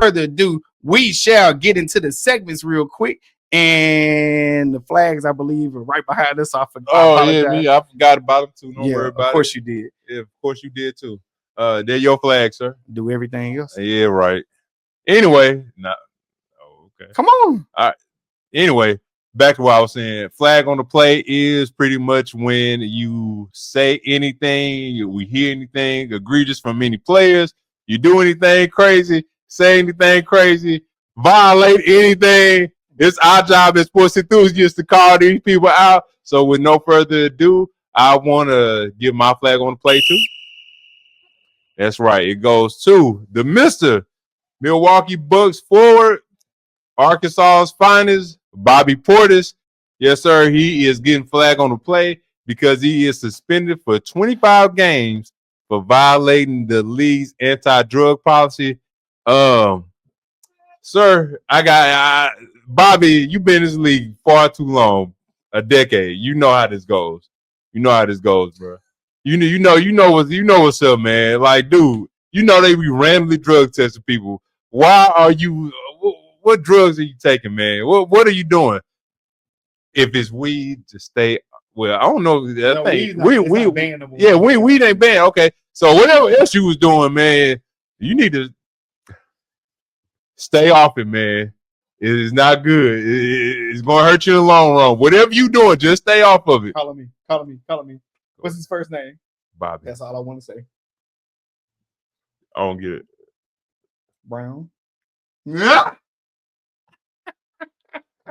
further ado, we shall get into the segments real quick. And the flags, I believe, are right behind us. I forgot about them too. Don't worry about it. Of course you did. Yeah, of course you did too. They're your flags, sir. Do everything else. Yeah, right. Anyway, okay. Come on. All right. Anyway, back to what I was saying. Flag on the play is pretty much when you say anything, we hear anything egregious from any players, you do anything crazy, say anything crazy, violate anything. It's our job as sports enthusiasts to call these people out. So with no further ado, I want to give my flag on the play too. That's right. It goes to the Mr. Milwaukee Bucks forward, Arkansas's finest, Bobby Portis. Yes, sir. He is getting flag on the play because he is suspended for 25 games for violating the league's anti-drug policy. Sir, Bobby, you've been in this league far too long, a decade. You know how this goes. Bro. You know what's up, man. Like, dude, you know they be randomly drug testing people. Why are you? What drugs are you taking, man? What are you doing? If it's weed, just stay. Well, I don't know. Weed ain't banned. Okay, so whatever else you was doing, man, you need to stay off it, man. It is not good. It's going to hurt you in the long run. Whatever you doing, just stay off of it. Call me. What's his first name? Bobby. That's all I want to say. I don't get it. Brown. Yeah.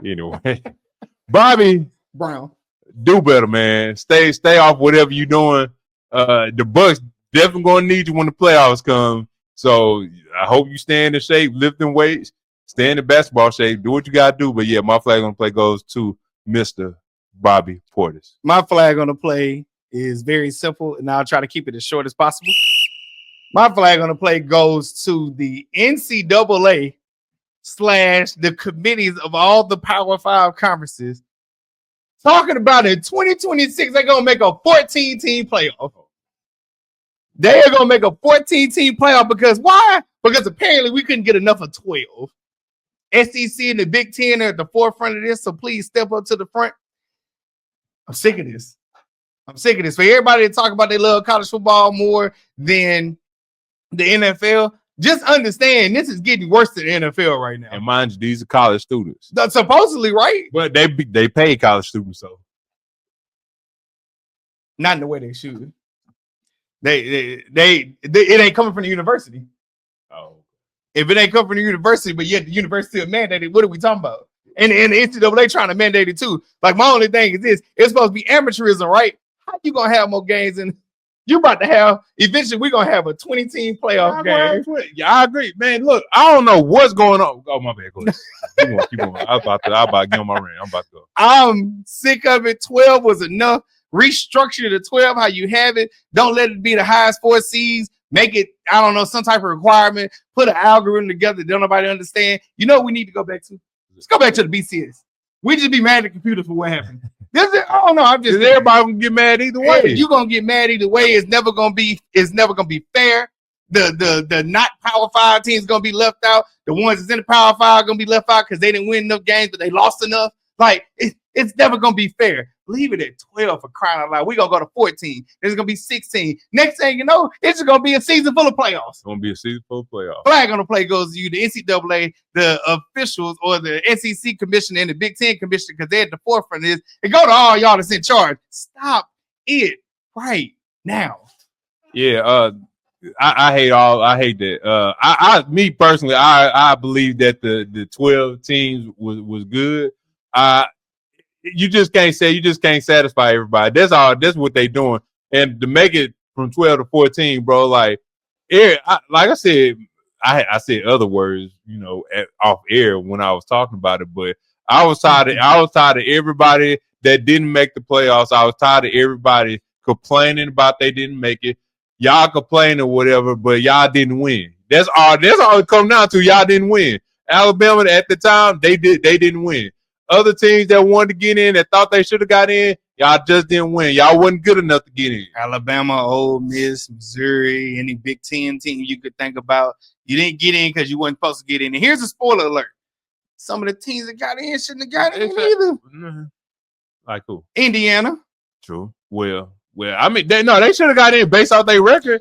Anyway, Bobby Brown, do better, man. Stay off whatever you doing. The Bucks definitely going to need you when the playoffs come. So I hope you stay in the shape, lifting weights, stay in the basketball shape, do what you got to do. But yeah, my flag on the play goes to Mr. Bobby Portis. My flag on the play is very simple, and I'll try to keep it as short as possible. My flag on the play goes to the NCAA / the committees of all the Power 5 conferences. Talking about in 2026, they're going to make a 14-team playoff. They are going to make a 14-team playoff because why? Because apparently we couldn't get enough of 12. SEC and the Big Ten are at the forefront of this, so please step up to the front. I'm sick of this. For everybody to talk about they love college football more than the NFL, just understand this is getting worse than the NFL right now. And mind you, these are college students. That's supposedly, right? But they pay college students, so. Not in the way they should. It ain't coming from the university. Oh. If it ain't coming from the university, but yet the university is mandated, what are we talking about? And the NCAA trying to mandate it too. Like, my only thing is this: it's supposed to be amateurism, right? How you gonna have more games? And you about to have eventually we're gonna have a 20-team playoff game. Yeah, I agree, man. Look, I don't know what's going on. Oh, my bad. Go ahead. Keep going. I'm about to get on my rant. I'm about to go. I'm sick of it. 12 was enough. Restructure the 12 how you have it. Don't let it be the highest 4 seeds. Make it, I don't know, some type of requirement. Put an algorithm together that don't nobody understand. You know what we need to go back to? Let's go back to the BCS. We just be mad at the computer for what happened. I don't know. I'm just everybody can get mad either way. Hey, you're gonna get mad either way. It's never gonna be fair. The not Power 5 teams gonna be left out. The ones that's in the Power 5 are gonna be left out because they didn't win enough games, but they lost enough. Like it's never gonna be fair. Leave it at 12 for crying out loud. We're gonna go to 14. There's gonna be 16. Next thing you know, it's just gonna be a season full of playoffs. It's gonna be a season full of playoffs. Flag on the play goes to you, the NCAA, the officials, or the SEC commissioner and the Big Ten commissioner, because they're at the forefront of this. And go to all y'all that's in charge. Stop it right now. Yeah, I hate that. Me personally, I believe that the 12 teams was good. You just can't satisfy everybody. That's what they doing. And to make it from 12 to 14, bro, like I said, I said other words, off air when I was talking about it, but I was tired of everybody that didn't make the playoffs. I was tired of everybody complaining about they didn't make it. Y'all complain or whatever, but y'all didn't win. That's all it comes down to. Y'all didn't win. Alabama at the time, they didn't win. Other teams that wanted to get in, that thought they should have got in, Y'all just didn't win. Y'all wasn't good enough to get in. Alabama, Ole Miss, Missouri, any Big Ten team you could think about. You didn't get in because you weren't supposed to get in. And here's a spoiler alert. Some of the teams that got in shouldn't have got in either. Like who? Indiana. True. Well, I mean, they should have got in based off their record.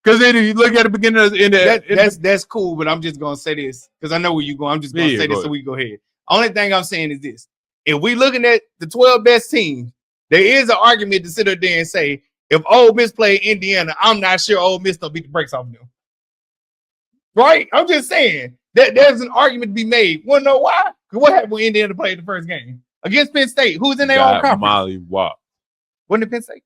Because then if you look at the beginning of that's cool, but I'm just gonna say this because I know where you're going. I'm just gonna say this so we go ahead. Only thing I'm saying is this: if we looking at the 12 best teams, there is an argument to sit up there and say if Ole Miss played Indiana, I'm not sure Ole Miss don't beat the brakes off them. Right? I'm just saying that there's an argument to be made. Want to know why? Because what happened when Indiana played the first game against Penn State? Who's in their own conference? Molly Wop. Wasn't it Penn State?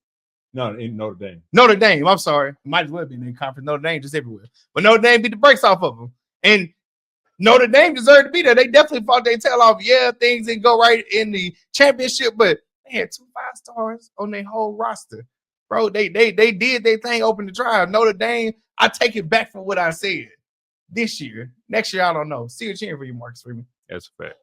No, in Notre Dame. Notre Dame. I'm sorry. Might as well be in their conference. Notre Dame just everywhere. But Notre Dame beat the brakes off of them. And Notre Dame deserved to be there. They definitely fought their tail off. Yeah, things didn't go right in the championship, but they had 2 5-stars on their whole roster. Bro, they did their thing, open the drive. Notre Dame, I take it back from what I said this year. Next year, I don't know. Still cheering for you, Marcus Freeman. That's a fact.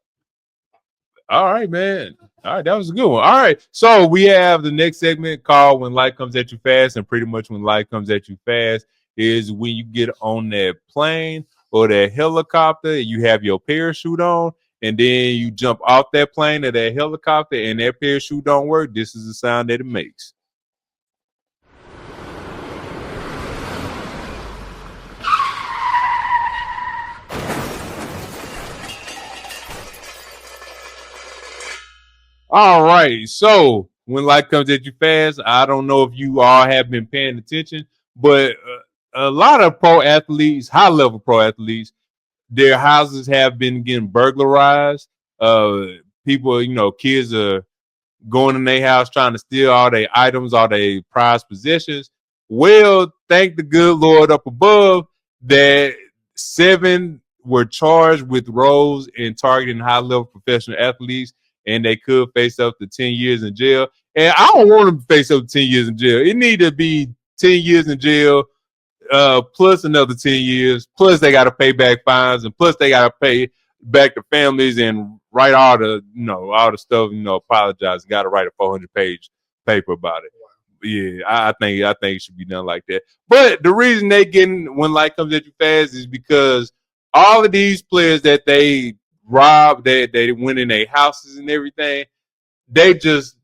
All right, man. All right, that was a good one. All right, so we have the next segment called When Life Comes At You Fast, and pretty much when life comes at you fast is when you get on that plane or that helicopter, you have your parachute on, and then you jump off that plane or that helicopter, and that parachute don't work. This is the sound that it makes. All right, so when life comes at you fast, I don't know if you all have been paying attention, but a lot of pro athletes, high-level pro athletes, their houses have been getting burglarized. People, kids are going in their house trying to steal all their items, all their prized possessions. Well, thank the good Lord up above that 7 were charged with roles in targeting high-level professional athletes, and they could face up to 10 years in jail. And I don't want them to face up to 10 years in jail. It need to be 10 years in jail, plus another 10 years, plus they got to pay back fines, and plus they got to pay back the families and write all the stuff, apologize. Got to write a 400-page paper about it. Yeah, I think it should be done like that. But the reason they getting when life comes at you fast is because all of these players that they robbed, they went in their houses and everything, they just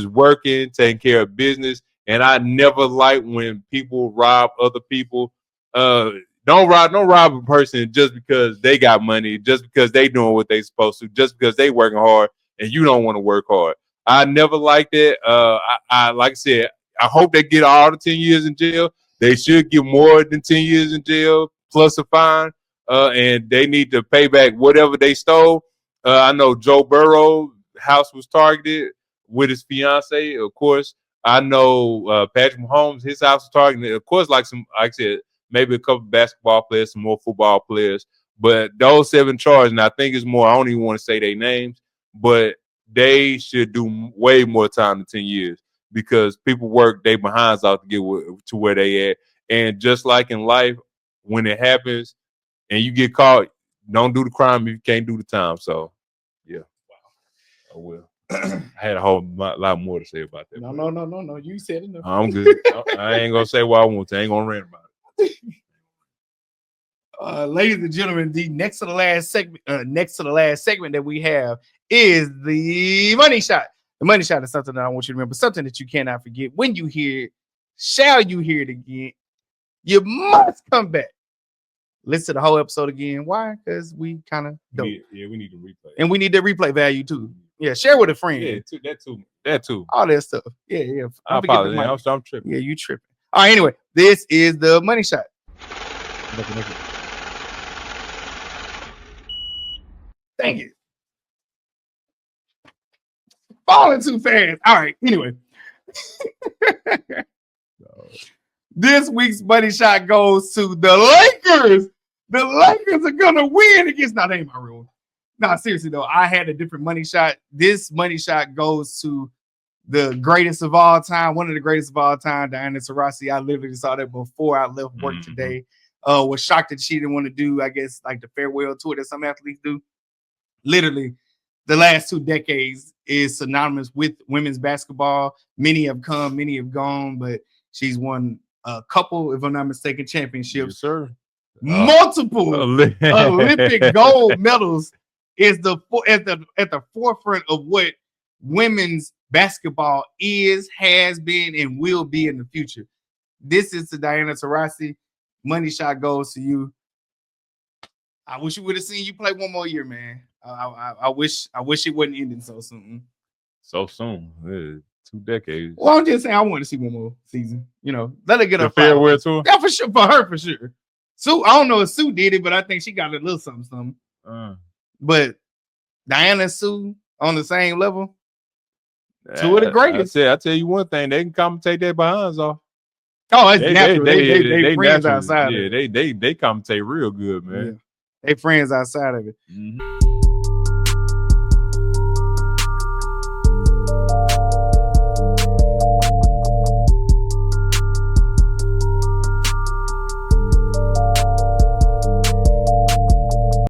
working, taking care of business. And I never like when people rob other people. Don't rob a person just because they got money, just because they doing what they supposed to, just because they working hard and you don't want to work hard. I never liked it. I like I said, I hope they get all the 10 years in jail. They should get more than 10 years in jail plus a fine. And they need to pay back whatever they stole. I know Joe Burrow's house was targeted with his fiance, of course. I know Patrick Mahomes, his house was targeted, of course, like I said, maybe a couple basketball players, some more football players. But those 7 charges, and I think it's more, I don't even want to say their names, but they should do way more time than 10 years because people work their behinds out to get to where they at. And just like in life, when it happens, and you get caught, don't do the crime if you can't do the time. So, yeah. Wow. I will. I had a whole lot more to say about that. No. You said enough. I'm good. I ain't going to say what I want to. I ain't going to rant about it. Ladies and gentlemen, the next to the last segment that we have is the money shot. The money shot is something that I want you to remember, something that you cannot forget. When you hear it, shall you hear it again? You must come back. Listen to the whole episode again. Why? Because we kind of don't. Yeah, we need to replay. And we need the replay value too. Yeah, share with a friend. Yeah, that too. All that stuff. Yeah. I apologize. I'm tripping. Yeah, you tripping. All right, anyway, this is the money shot. Dang it. Falling too fast. All right, anyway. This week's money shot goes to the Lakers. The Lakers are going to win against... No, that ain't my real one. No, seriously, though. I had a different money shot. This money shot goes to the greatest of all time, one of the greatest of all time, Diana Taurasi. I literally saw that before I left work today. Was shocked that she didn't want to do, I guess, like the farewell tour that some athletes do. Literally, the last 2 decades is synonymous with women's basketball. Many have come, many have gone, but she's won a couple, if I'm not mistaken, championships. Yes, sir. Multiple Olympic gold medals is at the forefront of what women's basketball has been, and will be in the future. This is to Diana Taurasi. Money shot goes to you. I wish we would have seen you play one more year, man. I wish it wasn't ending so soon. So soon. 2 decades. Well, I'm just saying I want to see one more season. Let her get a farewell tour. Yeah, for sure. For her, for sure. Sue, I don't know if Sue did it, but I think she got a little something. But Diana and Sue on the same level. 2 of the greatest. I tell you one thing, they can commentate their behinds off. Oh, it's natural. They friends outside. Yeah, they commentate real good, man. Yeah. They friends outside of it.